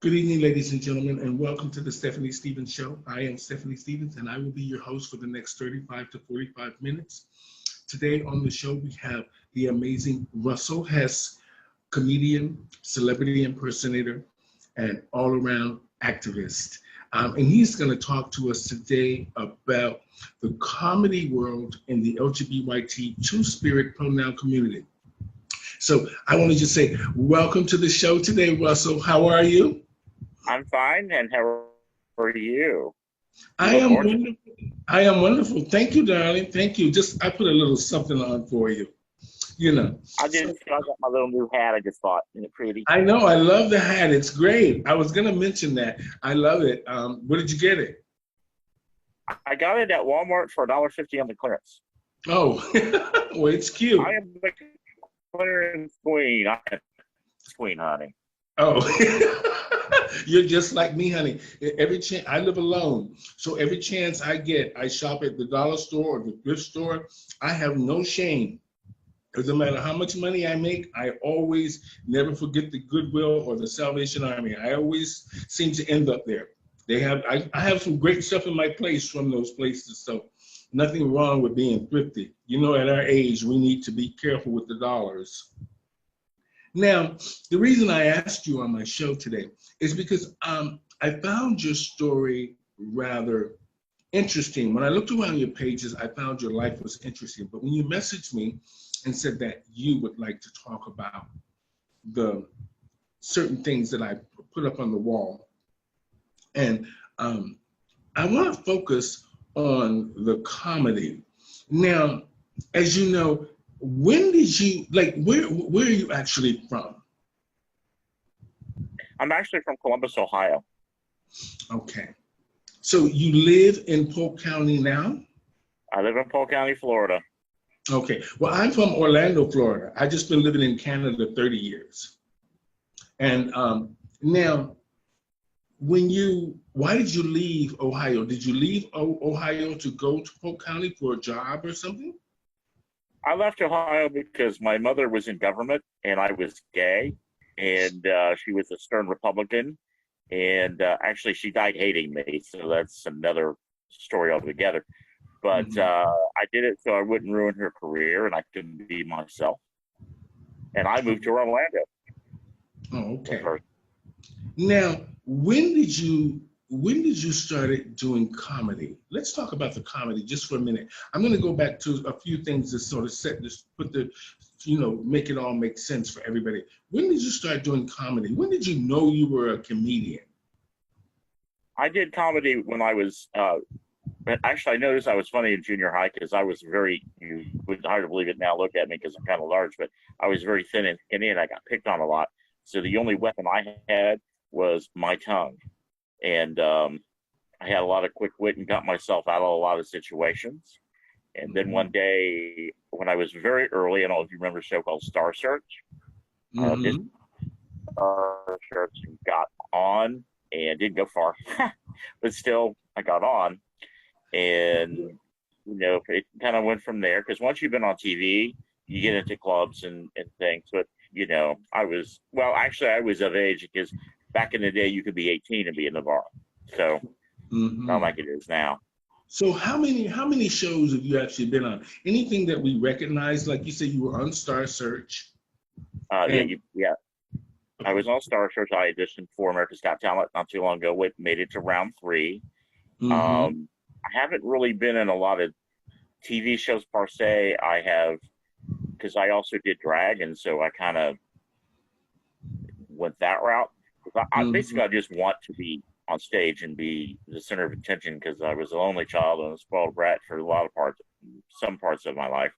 Good evening, ladies and gentlemen, and welcome to the Stephanie Stevens Show. I am Stephanie Stevens, and I will be your host for the next 35 to 45 minutes. Today on the show, we have the amazing Russell Hess, comedian, celebrity impersonator, and all-around activist. And he's going to talk to us today about the comedy world in the LGBT two-spirit pronoun community. So I want to just say welcome to the show today, Russell. How are you? I'm fine, and how are you? You I look am gorgeous. wonderful. I am wonderful. Thank you, darling. Thank you. Just I put a little something on for you. You know. I So did. I got my little new hat. I just thought, isn't it pretty? I know I love the hat. It's great. I was gonna mention that. I love it. Where did you get it? I got it at Walmart for $1.50 on the clearance. Oh, well, it's I cute. am the clearance queen. I am the queen, honey. Oh, you're just like me, honey. Every chance I live alone, so every chance I get, I shop at the dollar store or the thrift store. I have no shame. Doesn't matter how much money I make, I always never forget the Goodwill or the Salvation Army. I always seem to end up there. I have some great stuff in my place from those places, so nothing wrong with being thrifty. You know, at our age, we need to be careful with the dollars. Now, the reason I asked you on my show today is because I found your story rather interesting. When I looked around your pages, I found your life was interesting. But when you messaged me and said that you would like to talk about the certain things that I put up on the wall, and I want to focus on the comedy. Now, as you know, when did you where are you actually from? I'm actually from Columbus, Ohio. Okay. So you live in Polk County now? I live in Polk County, Florida. Okay. Well, I'm from Orlando, Florida. I just been living in Canada 30 years. And now, why did you leave Ohio? Did you leave Ohio to go to Polk County for a job or something? I left Ohio because my mother was in government and I was gay, and she was a stern Republican. And actually, she died hating me, so that's another story altogether. But Hmm. I did it so I wouldn't ruin her career and I could be myself. And I moved to Orlando Oh, at okay. first. Now, when did you started doing comedy? Let's talk about the comedy just for a minute. I'm going to go back to a few things to sort of set this, make it all make sense for everybody. When did you start doing comedy? When did you know you were a comedian? I did comedy when I was, actually, I noticed I was funny in junior high because I was very, you would hard to believe it now, look at me because I'm kind of large, but I was very thin and skinny and I got picked on a lot. So the only weapon I had was my tongue. And I had a lot of quick wit and got myself out of a lot of situations. And then one Hmm. day, when I was very early, I don't know if you remember a show called Star Search, this Hmm. Star Search got on and didn't go far, but still, I got on. And, it kind of went from there because once you've been on TV, you get into clubs and things. But, well, actually, I was of age because back in the day, you could be 18 and be in the bar. So, not Hmm. like it is now. So how many shows have you actually been on? Anything that we recognize? Like you said, you were on Star Search, Yeah, and yeah. I was on Star Search. I auditioned for America's Got Talent not too long ago. Made it to round three. hmm. I haven't really been in a lot of TV shows per se. I have because I also did drag, and so I kind of went that route. Hmm. Basically, I just want to be on stage and be the center of attention because I was a lonely child and a spoiled brat for a lot of some parts of my life.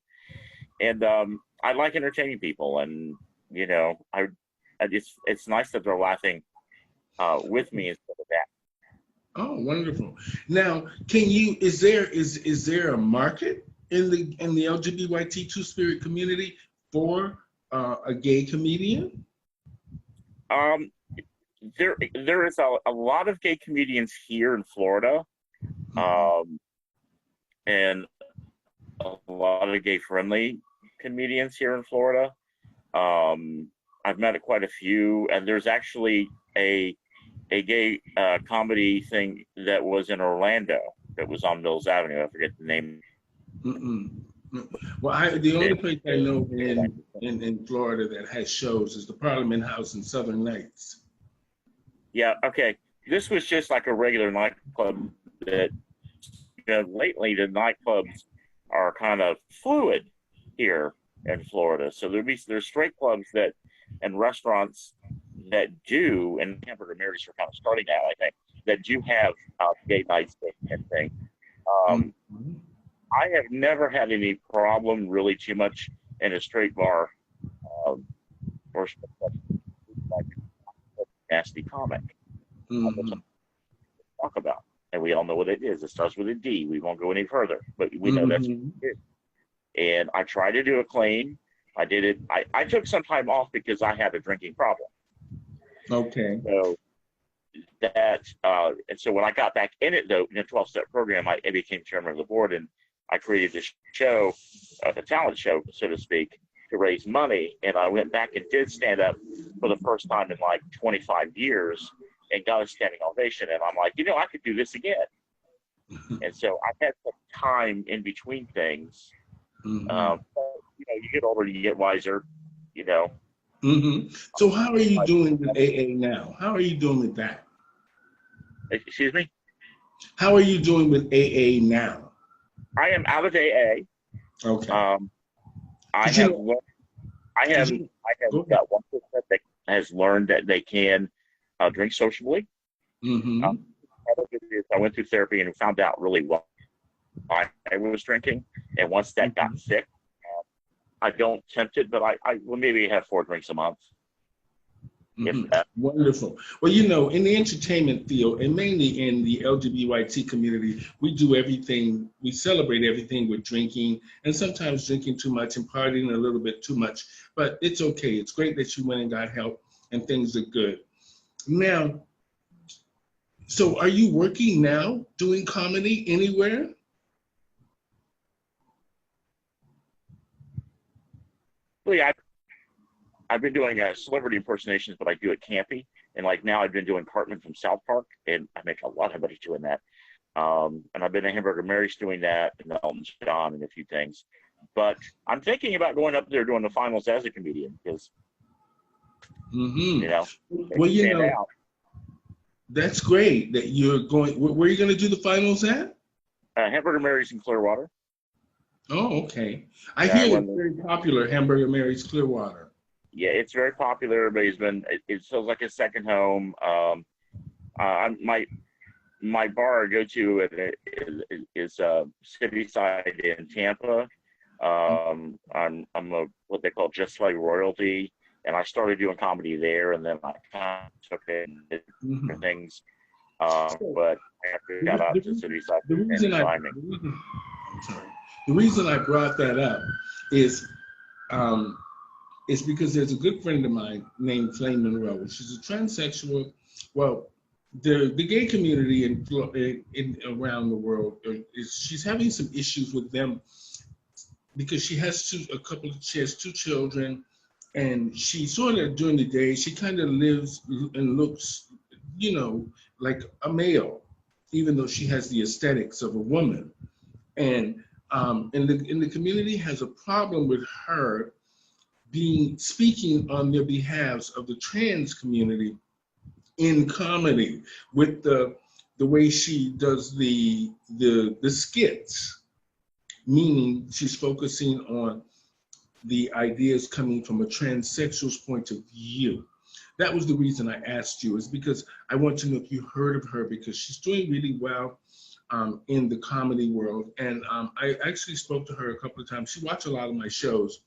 And I like entertaining people, and it's nice that they're laughing with me instead of that. Oh, wonderful. Now, is there a market in the LGBTQ two spirit community for a gay comedian? Um, there is a lot of gay comedians here in Florida, Hmm. um, and a lot of gay friendly comedians here in Florida. Um, I've met quite a few, and there's actually a a gay comedy thing that was in Orlando that was on Mills Avenue. I forget the name. Mm-mm. Well, the only place I know in Florida that has shows is the Parliament House in Southern Nights. Yeah, okay. This was just like a regular nightclub that, lately the nightclubs are kind of fluid here in Florida. So there's straight clubs that and restaurants that do, and Hamburger Mary's are kind of starting now, I think, that do have gay nights and things. Mm-hmm. I have never had any problem really too much in a straight bar or like nasty comic. Mm-hmm. Talk about, and we all know what it is. It starts with a D. We won't go any further, but we know that's what it is. And I tried to do it clean. I did it. I took some time off because I had a drinking problem. Okay. So that, and so when I got back in it, though, in a 12-step program, I became chairman of the board, and I created this show, the talent show, so to speak, to raise money. And I went back and did stand up for the first time in like 25 years and got a standing ovation. And I'm like, I could do this again. And so I had some time in between things. Mm-hmm. You get older, you get wiser, Mm-hmm. So how are you doing with AA now? How are you doing with that? Excuse me? How are you doing with AA now? I am out of AA. Okay. I have got one person that has learned that they can drink sociably. Mm-hmm. I went through therapy and found out really why I was drinking. And once that got sick, I don't tempt it, but I will maybe have 4 drinks a month. Mm-hmm. Wonderful. Well, in the entertainment field, and mainly in the Lgbytqia community, we do everything, we celebrate everything with drinking, and sometimes drinking too much and partying a little bit too much, but it's okay. It's great that you went and got help, and things are good. Now, so are you working now, doing comedy anywhere? Yeah, I've been doing celebrity impersonations, but I do it campy. And like now I've been doing Cartman from South Park, and I make a lot of money doing that. And I've been to Hamburger Mary's doing that, and Elton John and a few things. But I'm thinking about going up there doing the finals as a comedian because, well, that's great that you're going. Where are you going to do the finals at? Hamburger Mary's in Clearwater. Oh, okay. I hear it's very popular, Hamburger Mary's Clearwater. Yeah, it's very popular. Everybody's been. It feels like a second home. My bar I go to is City Side in Tampa. I'm what they call just like royalty, and I started doing comedy there, and then I kind of took it and did different things. But after I got out to City Side, the reason I brought that up is because there's a good friend of mine named Flame Monroe. She's a transsexual. Well, the gay community in around the world she's having some issues with them because she has 2 children, and she sort of during the day she kind of lives and looks, like a male, even though she has the aesthetics of a woman, and in the community has a problem with her speaking on their behalves of the trans community in comedy with the way she does the skits, meaning she's focusing on the ideas coming from a transsexual's point of view. That was the reason I asked you, is because I want to know if you heard of her, because she's doing really well in the comedy world. And I actually spoke to her a couple of times. She watched a lot of my shows.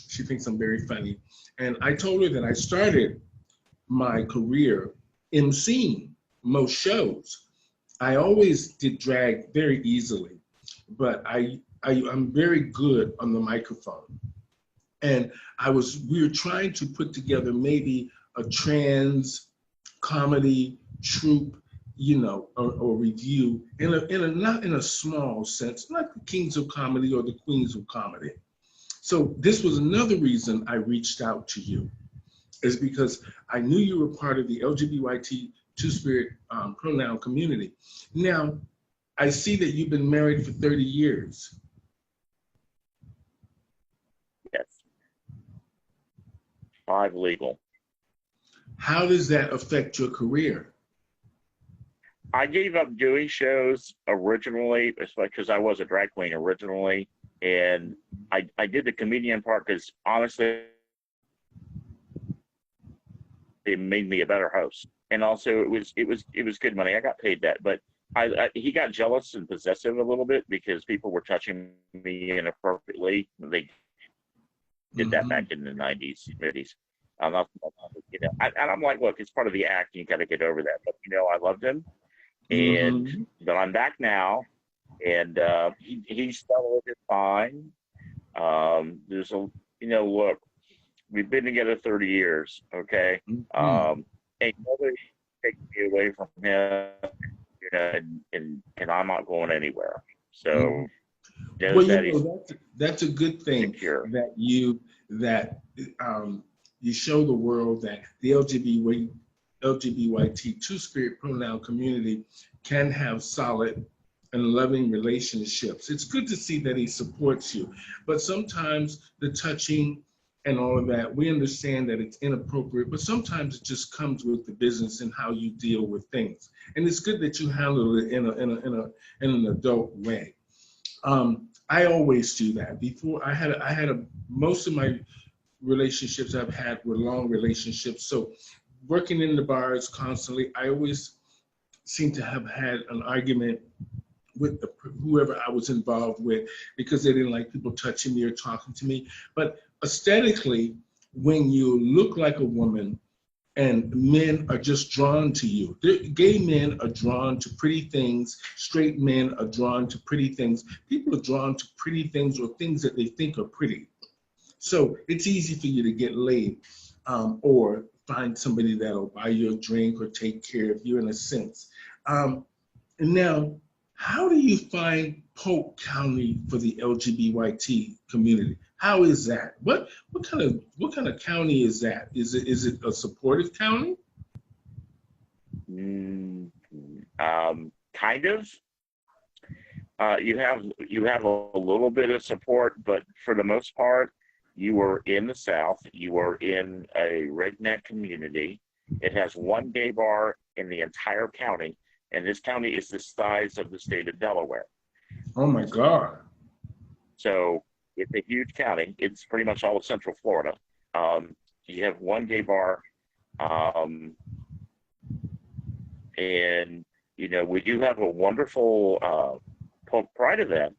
She thinks I'm very funny. And I told her that I started my career emceeing most shows. I always did drag very easily, but I'm very good on the microphone. And we were trying to put together maybe a trans comedy troupe, or review not in a small sense, not the kings of comedy or the queens of comedy. So this was another reason I reached out to you, is because I knew you were part of the Lgbytqia Two-Spirit pronoun community. Now, I see that you've been married for 30 years. Yes. 5 legal. How does that affect your career? I gave up doing shows originally, because I was a drag queen originally, and I did the comedian part because honestly, it made me a better host, and also it was good money. I got paid that, but he got jealous and possessive a little bit because people were touching me inappropriately. They did that back in the 90s, 80s. And I'm like, look, it's part of the act. You got to get over that. But I loved him, and but I'm back now, and he's still living fine. There's look, we've been together 30 years, okay? Ain't nobody taking me away from him, and I'm not going anywhere. So that's a good thing secure. that you show the world that the LGBTQ Two-Spirit pronoun community can have solid and loving relationships. It's good to see that he supports you, but sometimes the touching and all of that, we understand that it's inappropriate, but sometimes it just comes with the business and how you deal with things. And it's good that you handle it in an adult way. I always do that. Before most of my relationships I've had were long relationships. So working in the bars constantly, I always seem to have had an argument with whoever I was involved with because they didn't like people touching me or talking to me. But aesthetically, when you look like a woman and men are just drawn to you, gay men are drawn to pretty things, straight men are drawn to pretty things, people are drawn to pretty things or things that they think are pretty. So it's easy for you to get laid or find somebody that'll buy you a drink or take care of you in a sense. And now, how do you find Polk County for the LGBTQ community? How is that? What kind of county is that? Is it a supportive county? Kind of. You have a little bit of support, but for the most part, you are in the South. You are in a redneck community. It has one gay bar in the entire county, and this county is the size of the state of Delaware. Oh my God! So it's a huge county. It's pretty much all of Central Florida. You have one gay bar, and we do have a wonderful Polk Pride event.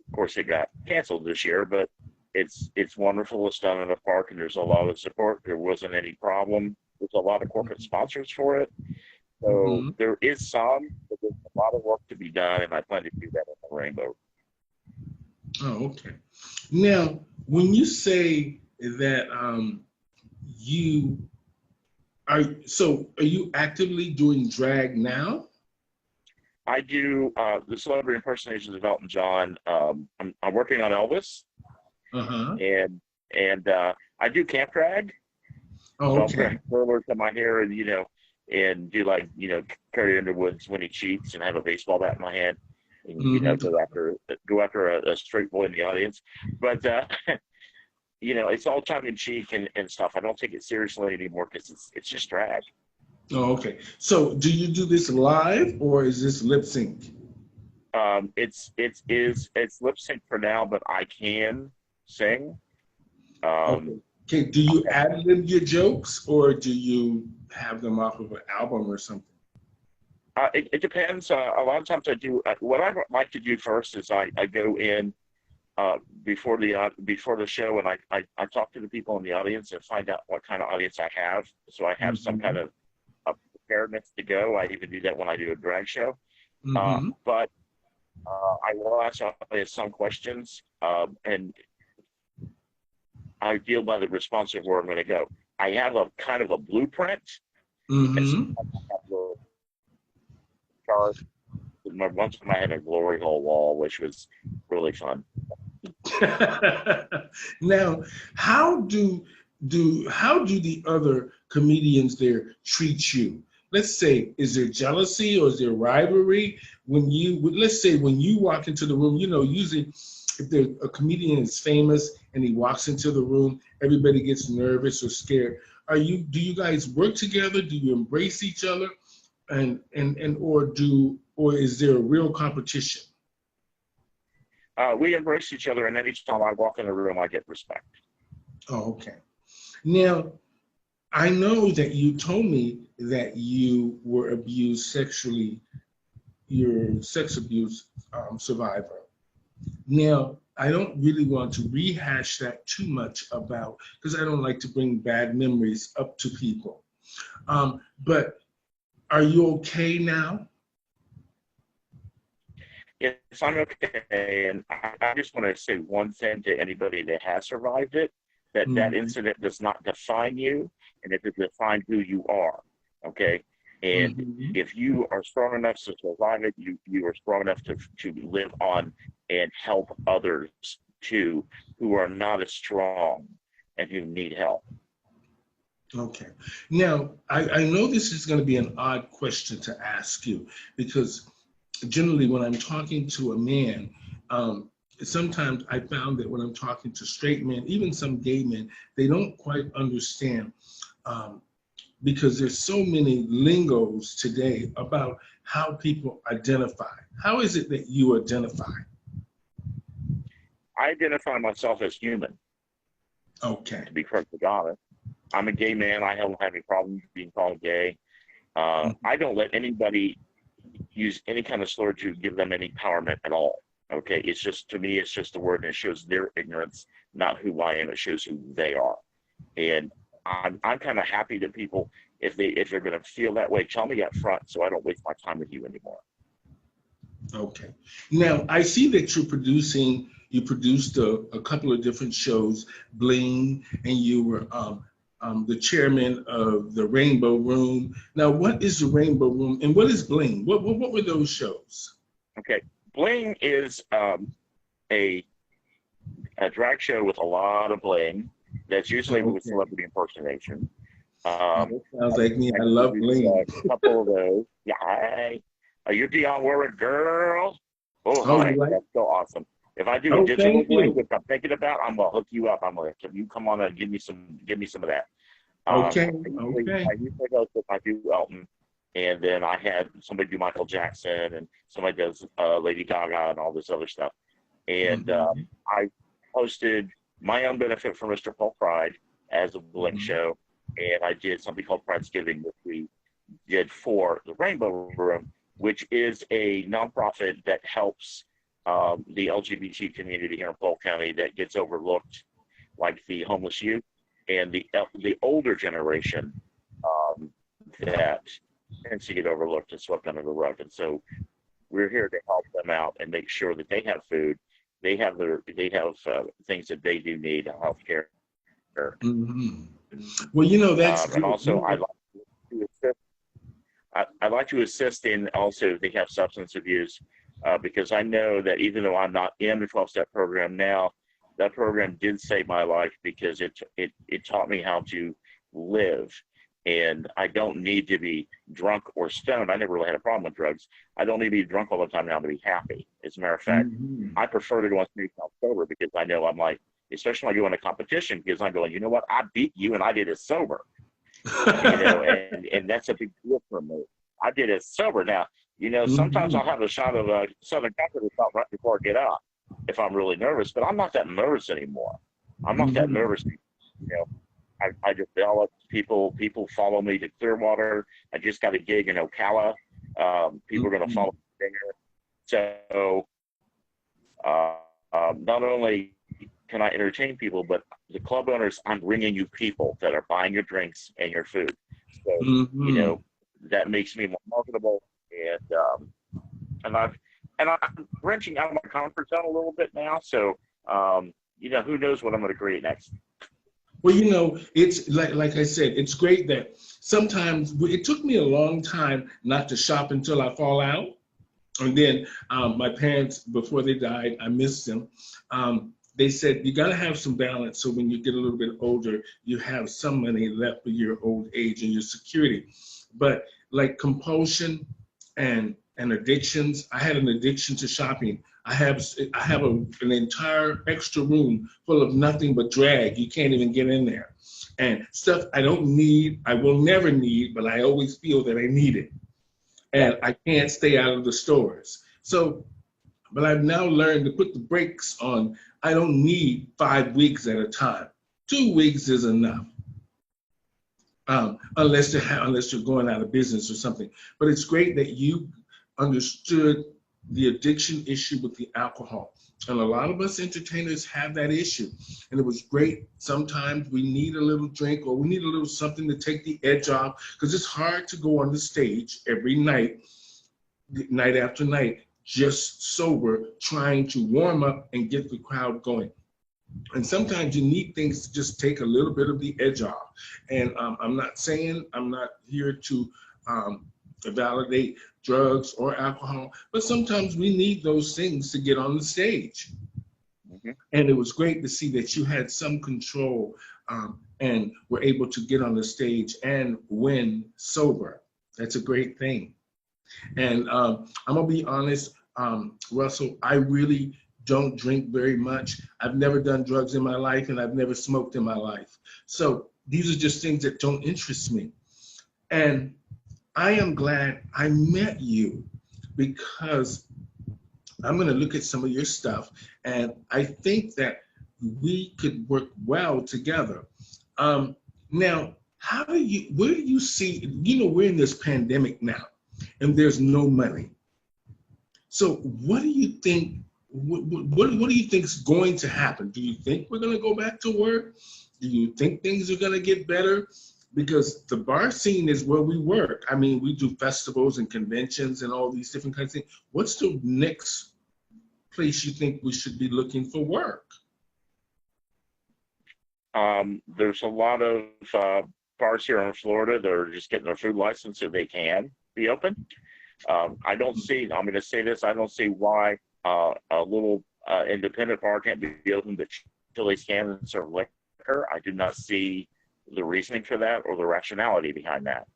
Of course, it got canceled this year, but it's wonderful. It's done in a park, and there's a lot of support. There wasn't any problem. There's a lot of corporate sponsors for it. So there is some, but there's a lot of work to be done, and I plan to do that in the Rainbow. Oh, okay. Now, when you say that are you actively doing drag now? I do the celebrity impersonations of Elton John. I'm working on Elvis, and I do camp drag. Oh, so okay. I'll put curlers in my hair, and and do Carrie Underwood's When He Cheats, and have a baseball bat in my hand, and go after a straight boy in the audience. But it's all tongue in cheek and stuff. I don't take it seriously anymore because it's just drag. Oh, okay. So do you do this live or is this lip sync? It's lip sync for now, but I can sing. Okay. Do you ad lib your jokes or do you have them off of an album or something? It depends. A lot of times I do. What I like to do first is I go in before the show, and I talk to the people in the audience and find out what kind of audience I have. So I have some kind of preparedness to go. I even do that when I do a drag show. But I will ask some questions, and I deal by the response of where I'm going to go. I have a kind of a blueprint. Once I had a glory hole wall, which was really fun. Now, how do the other comedians there treat you? let's say, is there jealousy or is there rivalry when let's say when you walk into the room, usually if a comedian is famous and he walks into the room, everybody gets nervous or scared. Do you guys work together? Do you embrace each other? Or is there a real competition? We embrace each other, and each time I walk in the room, I get respect. Oh, okay. Now, I know that you told me that you were abused sexually. You're a sex abuse survivor. Now, I don't really want to rehash that too much because I don't like to bring bad memories up to people. But are you okay now? Yes, I'm okay. And I just want to say one thing to anybody that has survived it, that incident does not define you, and it does define who you are, okay? And if you are strong enough to survive it, you are strong enough to live on and help others too who are not as strong and who need help. Okay. Now, I know this is going to be an odd question to ask you because generally when I'm talking to a man, sometimes I found that when I'm talking to straight men, even some gay men, they don't quite understand because there's so many lingos today about how people identify. How is it that you identify? I identify myself as human. Okay. To be perfectly honest, I'm a gay man. I don't have any problem being called gay. I don't let anybody use any kind of slur to give them any empowerment at all. Okay, it's just, to me, it's just a word, and it shows their ignorance, not who I am. It shows who they are, and I'm kind of happy that people, if they're going to feel that way, tell me up front, so I don't waste my time with you anymore. Okay. Now I see that you produced a couple of different shows, Bling, and you were the chairman of the Rainbow Room. Now, what is the Rainbow Room and what is Bling? What were those shows? Okay, Bling is a drag show with a lot of bling. That's usually with celebrity impersonation. Sounds like me. I love Bling. A couple of those. Yeah, you're Dionne Warwick, girl. Oh, hi. Right. That's so awesome. If I do digital Bling, which I'm thinking about, I'm gonna hook you up. I'm gonna you come on and give me some of that. Okay. I usually host if I do Elton, and then I had somebody do Michael Jackson, and somebody does Lady Gaga and all this other stuff. And I hosted my own benefit for Mr. Paul Pride as a Bling show, and I did something called Pridesgiving, which we did for the Rainbow Room, which is a nonprofit that helps the LGBT community here in Polk County that gets overlooked, like the homeless youth and the older generation that tends to get overlooked and swept under the rug. And so we're here to help them out and make sure that they have food, they have things that they do need, health care. Well, that's and also I like to assist in also if they have substance abuse, because I know that even though I'm not in the 12-step program now, that program did save my life because it taught me how to live. And I don't need to be drunk or stoned. I never really had a problem with drugs. I don't need to be drunk all the time now to be happy. As a matter of fact, I prefer to go on stage sober because I know I'm like, especially when I go in a competition, because I'm going, you know what, I beat you and I did it sober. And that's a big deal for me. I did it sober. Now, sometimes I'll have a shot of Southern Comfort right before I get out if I'm really nervous, but I'm not that nervous anymore. I'm not that nervous. I developed people follow me to Clearwater. I just got a gig in Ocala. People are going to follow me there. So not only can I entertain people, but the club owners, I'm bringing you people that are buying your drinks and your food. So, that makes me more marketable. And I'm branching out of my comfort zone a little bit now. So, who knows what I'm going to create next. Well, it's like I said, it's great that sometimes it took me a long time not to shop until I fall out. And then my parents, before they died, I missed them. They said, you got to have some balance so when you get a little bit older, you have some money left for your old age and your security. But like compulsion and addictions. I had an addiction to shopping. I have an entire extra room full of nothing but drag. You can't even get in there. And stuff I don't need, I will never need, but I always feel that I need it. And I can't stay out of the stores. So, but I've now learned to put the brakes on. I don't need 5 weeks at a time. 2 weeks is enough. Unless you're going out of business or something. But it's great that you understood the addiction issue with the alcohol. And a lot of us entertainers have that issue. And it was great. Sometimes we need a little drink or we need a little something to take the edge off, because it's hard to go on the stage every night, night after night, just sober, trying to warm up and get the crowd going. And sometimes you need things to just take a little bit of the edge off. And I'm not here to validate drugs or alcohol, but sometimes we need those things to get on the stage. Mm-hmm. And it was great to see that you had some control and were able to get on the stage and win sober. That's a great thing. And I'm gonna be honest, Russell, I really don't drink very much. I've never done drugs in my life, and I've never smoked in my life. So these are just things that don't interest me. And I am glad I met you, because I'm going to look at some of your stuff, and I think that we could work well together. Now, where do you see, we're in this pandemic now, and there's no money. So what do you think? What do you think is going to happen? Do you think we're going to go back to work? Do you think things are going to get better? Because the bar scene is where we work. I mean, we do festivals and conventions and all these different kinds of things. What's the next place you think we should be looking for work? There's a lot of bars here in Florida that are just getting their food license so they can be open. I don't see, I'm going to say this, I don't see why a little independent bar can't be open, but Chili's can and serve liquor. I do not see the reasoning for that or the rationality behind that.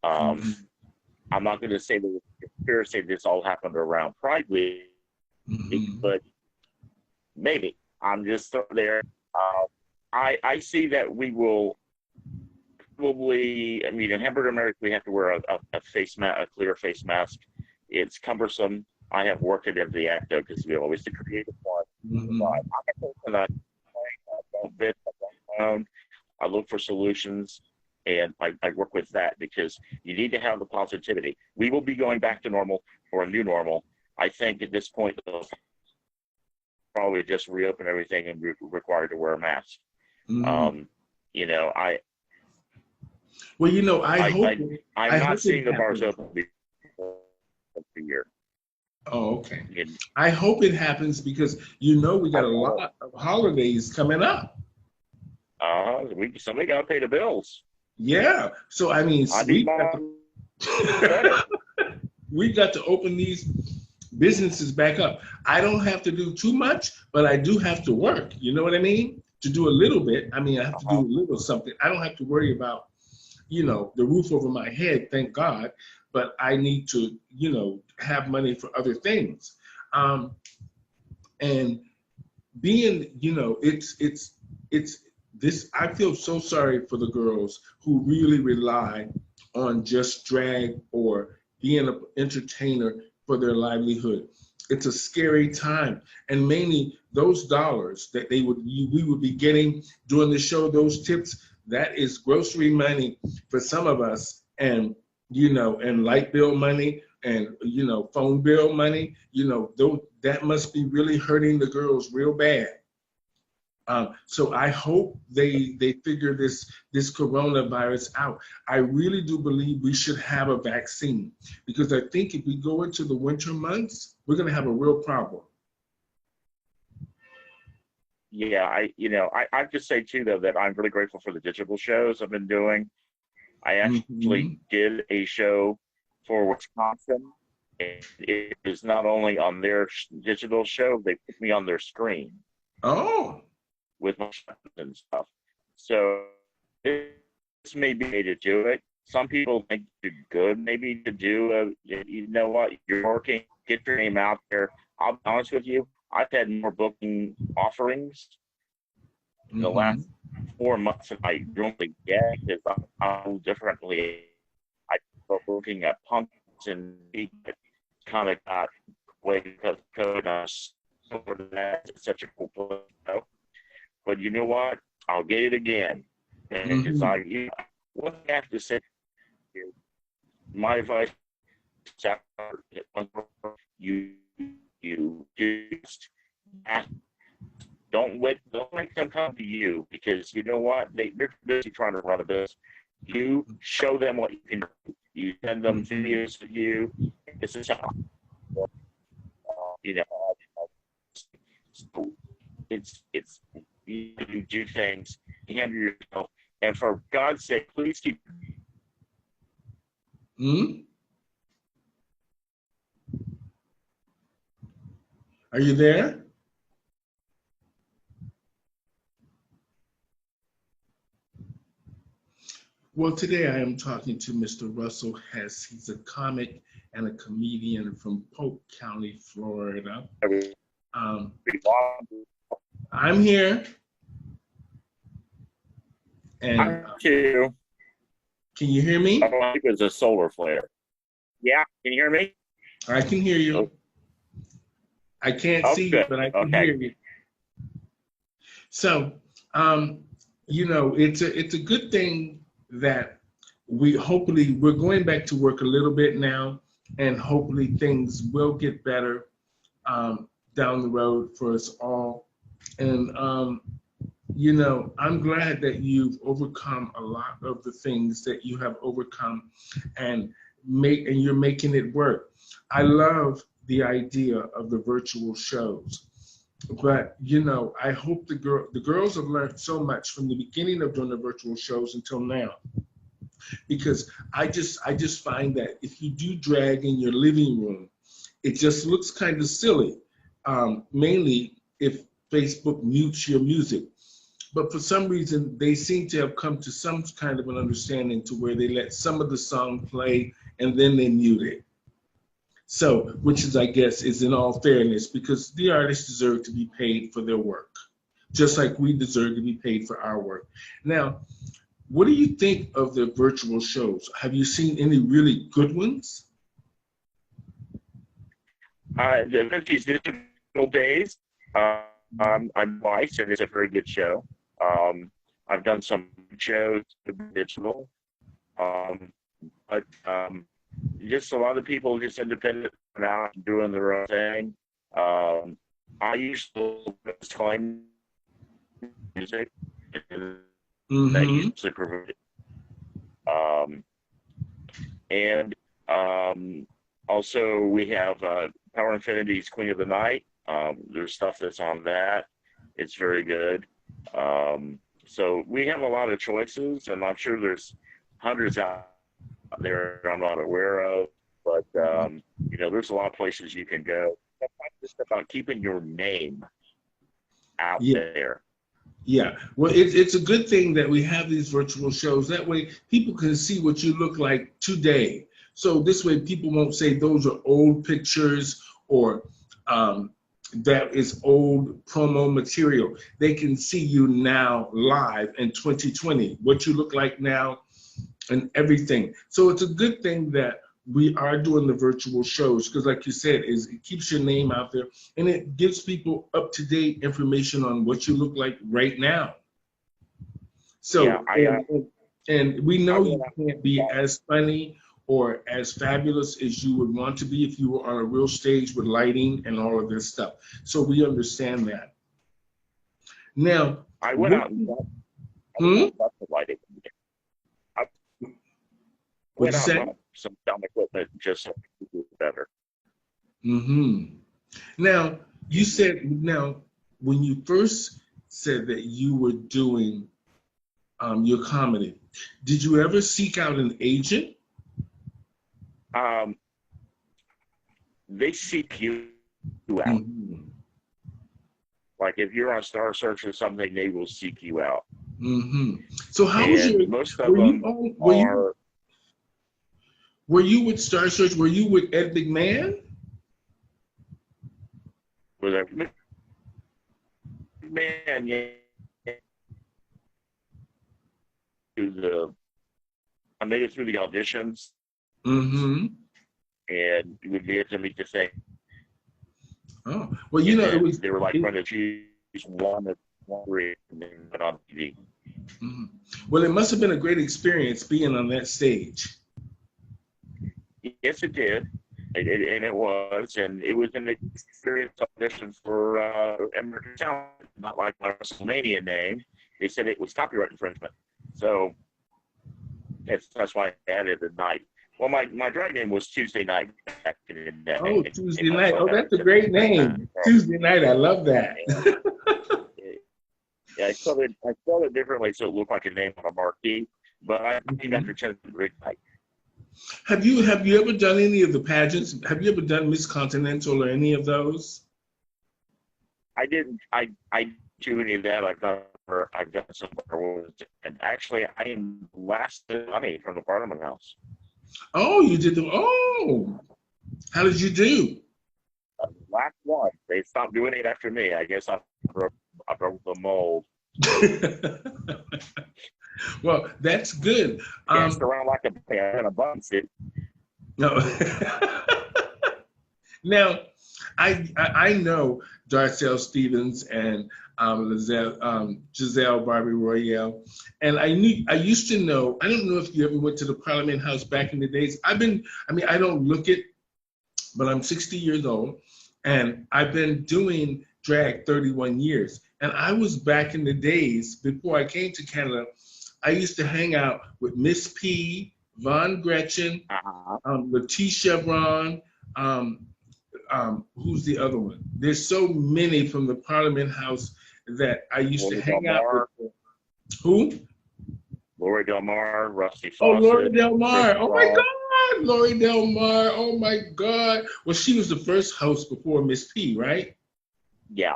I'm not going to say that it's fair to say this all happened around Pride Week, but maybe. I'm just there. I see that we will probably, I mean, in Hamburger America, we have to wear a face mask, a clear face mask. It's cumbersome. I have worked it into the act though, because we always the creative one. I'm a person that I don't bitch, I don't moan. I look for solutions, and I work with that, because you need to have the positivity. We will be going back to normal, or a new normal. I think at this point, they'll probably just reopen everything and be required to wear a mask. I hope I'm not seeing the bars open before the year. Oh, okay. I hope it happens, because we got a lot of holidays coming up. Somebody got to pay the bills. Yeah. So I mean, we got to open these businesses back up. I don't have to do too much, but I do have to work. You know what I mean? To do a little bit. I mean, I have to do a little something. I don't have to worry about, the roof over my head, thank God. But I need to, have money for other things. And being, it's this, I feel so sorry for the girls who really rely on just drag or being an entertainer for their livelihood. It's a scary time. And mainly those dollars that we would be getting during the show, those tips, that is grocery money for some of us, and and light bill money, and phone bill money. That must be really hurting the girls real bad. So I hope they figure this coronavirus out. I really do believe we should have a vaccine, because I think if we go into the winter months, we're going to have a real problem. Yeah, I just say too, though, that I'm really grateful for the digital shows I've been doing. I actually did a show for Wisconsin. It is not only on their digital show, they put me on their screen. Oh. With my and stuff. So this may be a way to do it. some people think you're good maybe to do you know what, you're working, get your name out there. I'll be honest with you, I've had more booking offerings in the last 4 months than I normally get, because I'm differently. I start looking at punks and kind of got away because of that. It's such a cool place, you know? But you know what? I'll get it again. Because what I have to say, my advice is you just ask. Don't make them come to you, because you know what? They're busy trying to run a business. You show them what you can do. You send them videos of you. This is how, you know, so it's you do things, handle yourself, and for God's sake, please keep. Are you there? Well, today I am talking to Mr. Russell Hess. He's a comic and a comedian from Polk County, Florida. I'm here. And can you hear me? I think it was a solar flare. Yeah, can you hear me? I can hear you. Oh. I can't see you, but I can hear you. So, you know, it's a good thing that we're going back to work a little bit now, and hopefully things will get better down the road for us all. And you know, I'm glad that you've overcome a lot of the things that you have overcome, and you're making it work. I love the idea of the virtual shows. But you know, I hope the girls have learned so much from the beginning of doing the virtual shows until now, because I just find that if you do drag in your living room, it just looks kind of silly, mainly if Facebook mutes your music. But for some reason, they seem to have come to some kind of an understanding to where they let some of the song play and then they mute it. So, which is, I guess, is in all fairness, because the artists deserve to be paid for their work, just like we deserve to be paid for our work. Now, what do you think of the virtual shows? Have you seen any really good ones? The 50s Digital Days, I'm biased, and it's a very good show. I've done some shows digital, but just a lot of people just independent now doing their own thing. I used to claim music, and that usually provided. And also we have Power Infinity's Queen of the Night. There's stuff that's on that. It's very good. So we have a lot of choices, and I'm sure there's hundreds out there I'm not aware of, but you know, there's a lot of places you can go. It's just about keeping your name out there. Yeah, well, it's a good thing that we have these virtual shows. That way people can see what you look like today. So this way people won't say those are old pictures, or that is old promo material. They can see you now live in 2020, what you look like now and everything. So it's a good thing that we are doing the virtual shows, because like you said, it keeps your name out there, and it gives people up-to-date information on what you look like right now. So, yeah, and we know you can't be as funny or as fabulous as you would want to be if you were on a real stage with lighting and all of this stuff. So we understand that. Now, I went out and got the lighting. What'd you say? Some sound equipment just so to do better. Now, you said, when you first said that you were doing your comedy, did you ever seek out an agent? They seek you out. Like if you're on Star Search or something, they will seek you out. So how was your? Most of them are. Were you with Star Search? Were you with Ed McMahon? With a man, yeah. I made it through the auditions, Mm-hmm. and it would be to me to say, Oh, well, and it then was. they were like trying to choose one that three, and then went on TV. Mhm. Well, it must have been a great experience being on that stage. Yes, it did. And it was, and it was an experience audition for American Talent, not like my WrestleMania name. They said it was copyright infringement, so that's why I added a night. Well, my drag name was Tuesday Night back in the Oh, day. Tuesday That's night. why Oh, I that's a said great Tuesday Night. name. Tuesday night. I love that. Yeah, I spelled it differently so it looked like a name on a marquee, but I named after Chen Great Night. Have you ever done any of the pageants? Have you ever done Miss Continental or any of those? I didn't. I do any of that. I've done some awards, and actually, I am last money from the Parliament House. Oh, you did the. Oh, how did you do? Last one. They stopped doing it after me. I guess I broke the mold. Well, that's good. Danced around like a bear in a bun suit. No. Now, I know Darcel Stevens and Giselle Barbie Royale, and I used to know. I don't know if you ever went to the Parliament House back in the days. I mean, I don't look it, but I'm 60 years old, and I've been doing drag 31 years. And I was back in the days before I came to Canada. I used to hang out with Miss P, Von Gretchen, Letitia Chevron. Who's the other one? There's so many from the Parliament House that I used to hang out with. Who? Lori Del Mar, Rusty Fawcett. Oh, Lori Del Mar. Oh my God, Lori Del Mar. Oh my God. Well, she was the first host before Miss P, right? Yeah.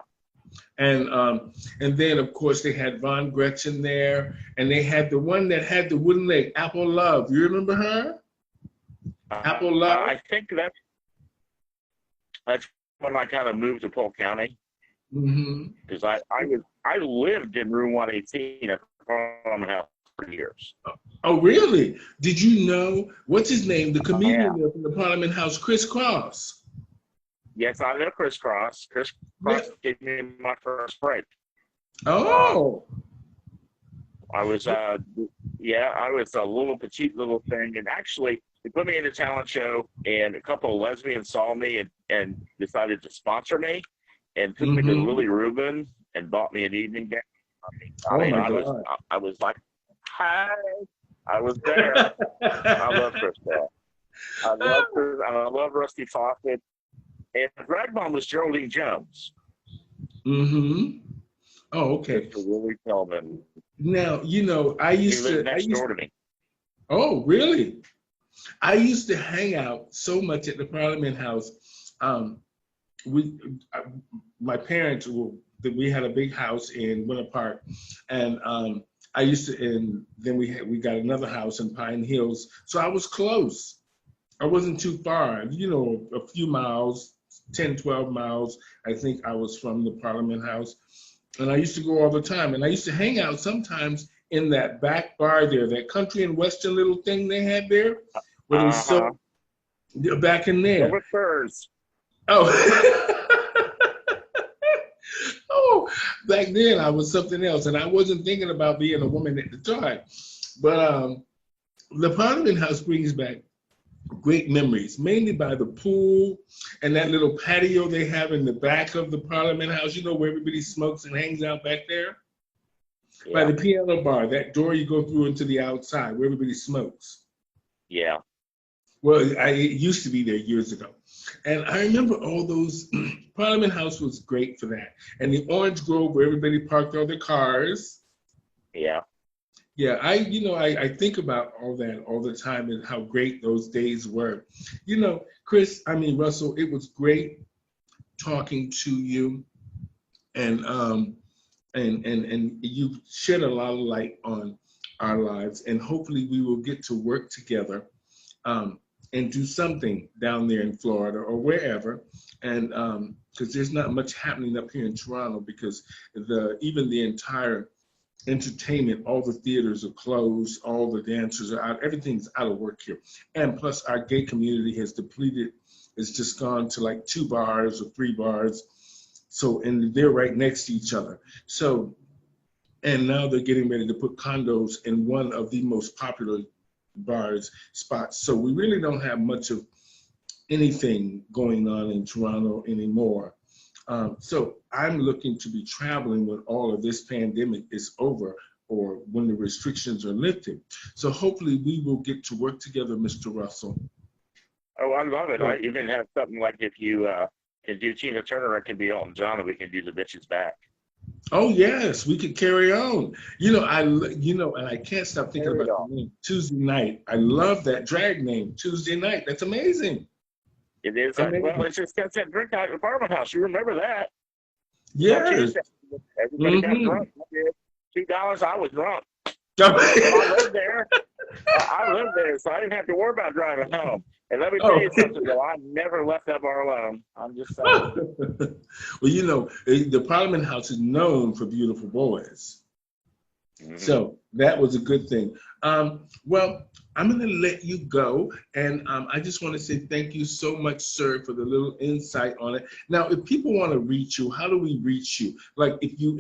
And then of course they had Von Gretchen there, and they had the one that had the wooden leg, Apple Love. You remember her? Apple Love. I think that's when I kind of moved to Polk County. Because I lived in room 118 at the Parliament House for years. Oh, really? Did you know what's his name? The comedian from the Parliament House, Chris Cross. Yes, I know Chris Cross. Chris Cross gave me my first break. Oh. I was I was a little petite little thing, and actually they put me in a talent show, and a couple of lesbians saw me and decided to sponsor me, and took me to Lily Rubin and bought me an evening gown. I was like, hi, I was there. I love Chris Cross. I love her. I love Rusty Fawcett. And the drag mom was Geraldine Jones. Oh, okay. Willie Tillman. Now, I used to live next door to me. Oh, really? I used to hang out so much at the Parliament House. My parents we had a big house in Winter Park, and I used to, and then we got another house in Pine Hills, so I was close. I wasn't too far, a few miles, 10, 12 miles. I think I was from the Parliament House, and I used to go all the time, and I used to hang out sometimes in that back bar there, that country and western little thing they had there, where it was so back in there. With furs. Oh. Oh, back then I was something else, and I wasn't thinking about being a woman at the time. But the Parliament House brings back great memories, mainly by the pool and that little patio they have in the back of the Parliament House, where everybody smokes and hangs out back there. Yeah. By the piano bar, that door you go through into the outside where everybody smokes. Yeah. Well, it used to be there years ago. And I remember all those, Parliament House was great for that. And the Orange Grove where everybody parked all their cars. Yeah. Yeah, I think about all that all the time and how great those days were. Russell, it was great talking to you, and you shed a lot of light on our lives, and hopefully we will get to work together and do something down there in Florida or wherever. And because there's not much happening up here in Toronto, because even the entire entertainment, all the theaters are closed, all the dancers are out, everything's out of work here. And plus our gay community has depleted. It's just gone to like 2 bars or 3 bars. So, and they're right next to each other. So, and now they're getting ready to put condos in one of the most popular bars spots. So we really don't have much of anything going on in Toronto anymore. So I'm looking to be traveling when all of this pandemic is over, or when the restrictions are lifted. So hopefully we will get to work together, Mr. Russell. Oh, I love it. I even have something like, if you can do Tina Turner, I can be Elton John, and we can do The Bitches Back. Oh yes, we could carry on. And I can't stop thinking about the name Tuesday Night. I love that drag name, Tuesday Night. That's amazing. It is. Well, it's just that drink out at the apartment house. You remember that? Yes. Everybody got drunk. $2, I was drunk. I lived there. So I didn't have to worry about driving home. And let me tell you something, though. I never left that bar alone. I'm just saying. Well, the Parliament House is known for beautiful boys. Mm-hmm. So that was a good thing. Well, I'm going to let you go. And I just want to say thank you so much, sir, for the little insight on it. Now, if people want to reach you, how do we reach you? Like if you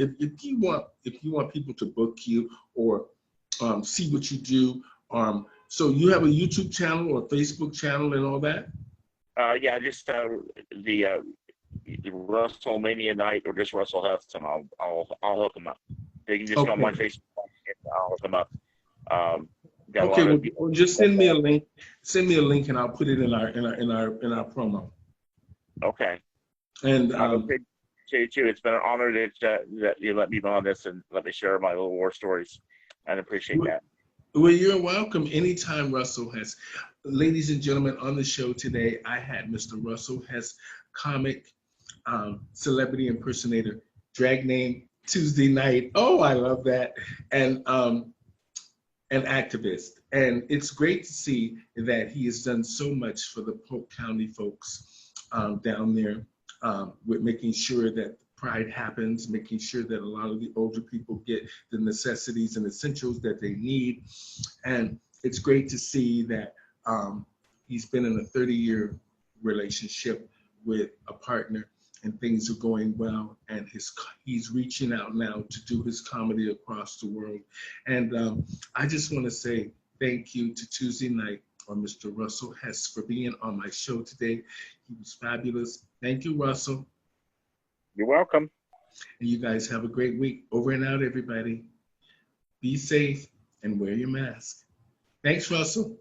want people to book you or see what you do, so you have a YouTube channel or Facebook channel and all that? Yeah, just the Russell Mania night, or just Russell Hudson. I'll hook them up. They can just go on my Facebook and I'll hook them up. Okay, well, just send me a link. Send me a link, and I'll put it in our promo. Okay. And I appreciate you too. It's been an honor that you let me on this and let me share my little war stories. I appreciate that. Well, you're welcome anytime, Russell Hess. Ladies and gentlemen, on the show today, I had Mr. Russell Hess, comic, celebrity impersonator, drag name Tuesday Night. Oh, I love that. And an activist. And it's great to see that he has done so much for the Polk County folks down there, with making sure that Pride happens, making sure that a lot of the older people get the necessities and essentials that they need. And it's great to see that he's been in a 30-year relationship with a partner, and things are going well, and he's reaching out now to do his comedy across the world. And I just want to say thank you to Tuesday Night, or Mr. Russell Hess, for being on my show today. He was fabulous. Thank you, Russell. You're welcome. And you guys have a great week. Over and out, everybody. Be safe and wear your mask. Thanks, Russell.